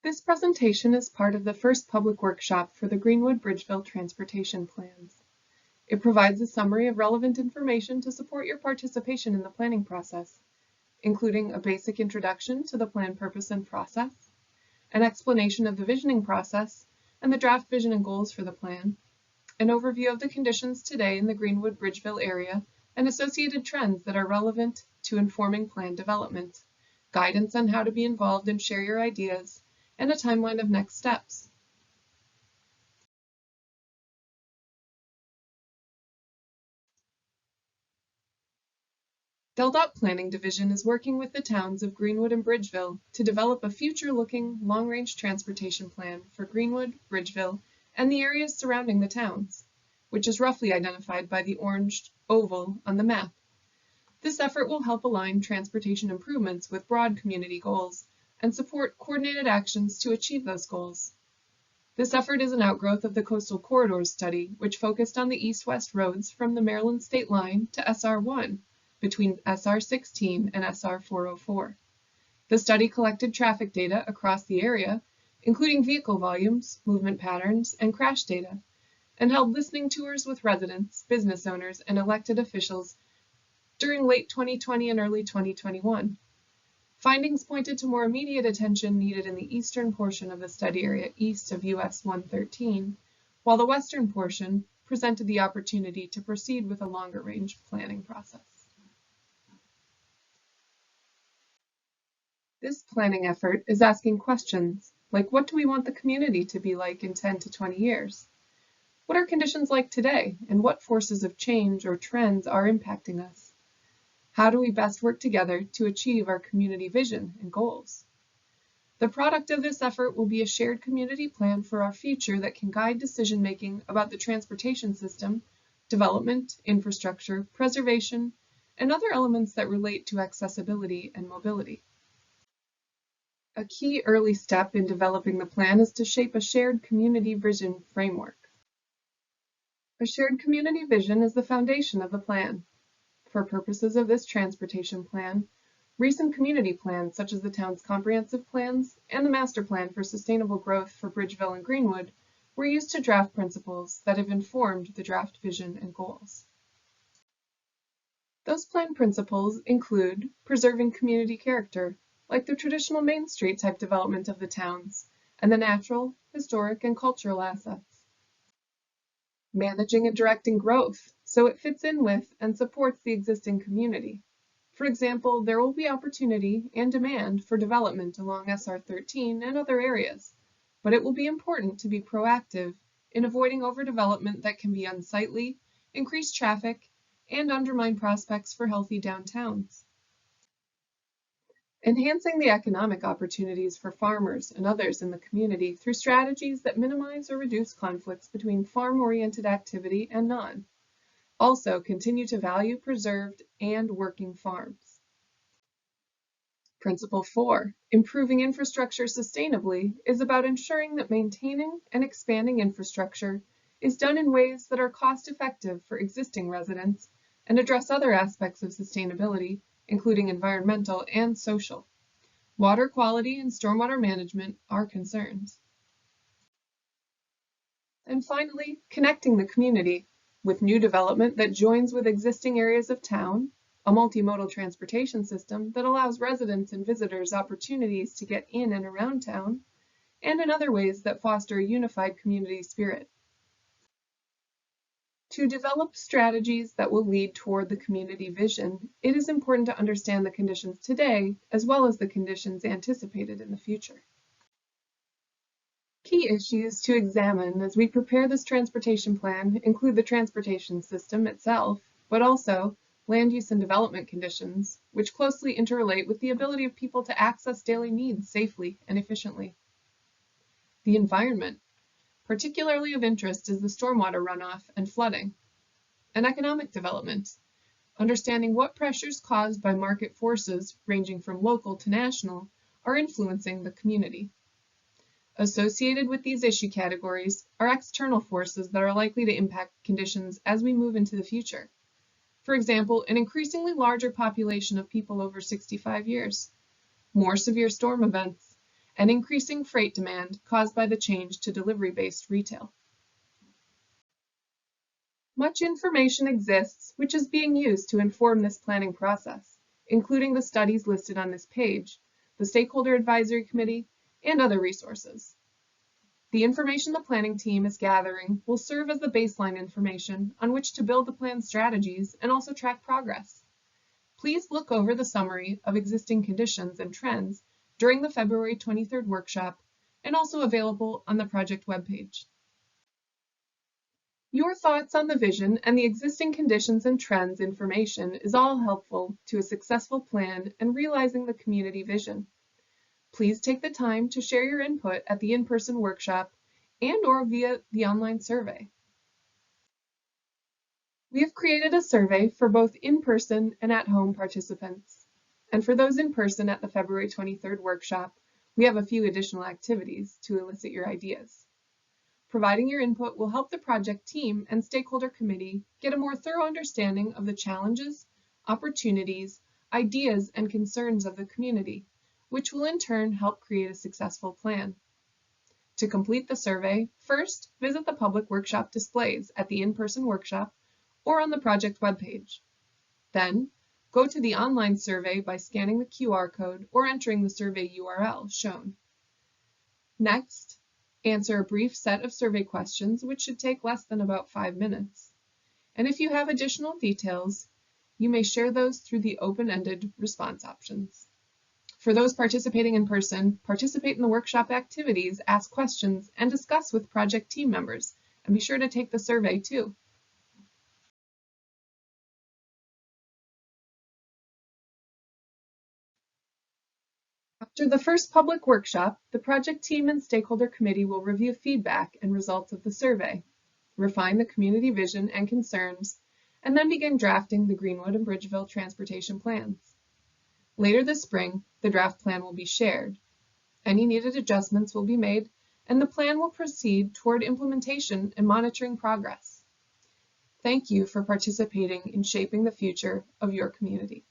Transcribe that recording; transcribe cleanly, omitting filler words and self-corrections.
This presentation is part of the first public workshop for the Greenwood Bridgeville transportation plans. It provides a summary of relevant information to support your participation in the planning process, including a basic introduction to the plan purpose and process, an explanation of the visioning process and the draft vision and goals for the plan, an overview of the conditions today in the Greenwood Bridgeville area and associated trends that are relevant to informing plan development, guidance on how to be involved and share your ideas, and a timeline of next steps. The LDOT Planning Division is working with the towns of Greenwood and Bridgeville to develop a future-looking long-range transportation plan for Greenwood, Bridgeville, and the areas surrounding the towns, which is roughly identified by the orange oval on the map. This effort will help align transportation improvements with broad community goals and support coordinated actions to achieve those goals. This effort is an outgrowth of the Coastal Corridors study, which focused on the east-west roads from the Maryland state line to SR1 between SR16 and SR404. The study collected traffic data across the area, including vehicle volumes, movement patterns, and crash data, and held listening tours with residents, business owners, and elected officials during late 2020 and early 2021. Findings pointed to more immediate attention needed in the eastern portion of the study area east of US 113, while the western portion presented the opportunity to proceed with a longer range planning process. This planning effort is asking questions like, what do we want the community to be like in 10 to 20 years? What are conditions like today, and what forces of change or trends are impacting us? How do we best work together to achieve our community vision and goals? The product of this effort will be a shared community plan for our future that can guide decision-making about the transportation system, development, infrastructure, preservation, and other elements that relate to accessibility and mobility. A key early step in developing the plan is to shape a shared community vision framework. A shared community vision is the foundation of the plan. For purposes of this transportation plan, recent community plans such as the town's comprehensive plans and the master plan for sustainable growth for Bridgeville and Greenwood were used to draft principles that have informed the draft vision and goals. Those plan principles include preserving community character, like the traditional Main Street type development of the towns, and the natural, historic, and cultural assets. Managing and directing growth so it fits in with and supports the existing community. For example, there will be opportunity and demand for development along SR13 and other areas, but it will be important to be proactive in avoiding overdevelopment that can be unsightly, increase traffic, and undermine prospects for healthy downtowns. Enhancing the economic opportunities for farmers and others in the community through strategies that minimize or reduce conflicts between farm-oriented activity and non. Also, continue to value preserved and working farms. Principle 4, improving infrastructure sustainably, is about ensuring that maintaining and expanding infrastructure is done in ways that are cost-effective for existing residents and address other aspects of sustainability, including environmental and social. Water quality and stormwater management are concerns. And finally, connecting the community with new development that joins with existing areas of town, a multimodal transportation system that allows residents and visitors opportunities to get in and around town, and in other ways that foster a unified community spirit. To develop strategies that will lead toward the community vision, it is important to understand the conditions today as well as the conditions anticipated in the future. Key issues to examine as we prepare this transportation plan include the transportation system itself, but also land use and development conditions, which closely interrelate with the ability of people to access daily needs safely and efficiently. The environment. Particularly of interest is the stormwater runoff and flooding. And economic development, understanding what pressures caused by market forces ranging from local to national are influencing the community. Associated with these issue categories are external forces that are likely to impact conditions as we move into the future. For example, an increasingly larger population of people over 65 years, more severe storm events, and increasing freight demand caused by the change to delivery-based retail. Much information exists which is being used to inform this planning process, including the studies listed on this page, the Stakeholder Advisory Committee, and other resources. The information the planning team is gathering will serve as the baseline information on which to build the plan strategies and also track progress. Please look over the summary of existing conditions and trends during the February 23rd workshop and also available on the project webpage. Your thoughts on the vision and the existing conditions and trends information is all helpful to a successful plan and realizing the community vision. Please take the time to share your input at the in-person workshop and/or via the online survey. We have created a survey for both in-person and at-home participants. And for those in person at the February 23rd workshop, we have a few additional activities to elicit your ideas. Providing your input will help the project team and stakeholder committee get a more thorough understanding of the challenges, opportunities, ideas, and concerns of the community, which will in turn help create a successful plan. To complete the survey, first visit the public workshop displays at the in-person workshop or on the project webpage. Then, go to the online survey by scanning the QR code or entering the survey URL shown. Next, answer a brief set of survey questions, which should take less than about 5 minutes. And if you have additional details, you may share those through the open-ended response options. For those participating in person, participate in the workshop activities, ask questions, and discuss with project team members, and be sure to take the survey too. After the first public workshop, the project team and stakeholder committee will review feedback and results of the survey, refine the community vision and concerns, and then begin drafting the Greenwood and Bridgeville transportation plans. Later this spring, the draft plan will be shared. Any needed adjustments will be made, and the plan will proceed toward implementation and monitoring progress. Thank you for participating in shaping the future of your community.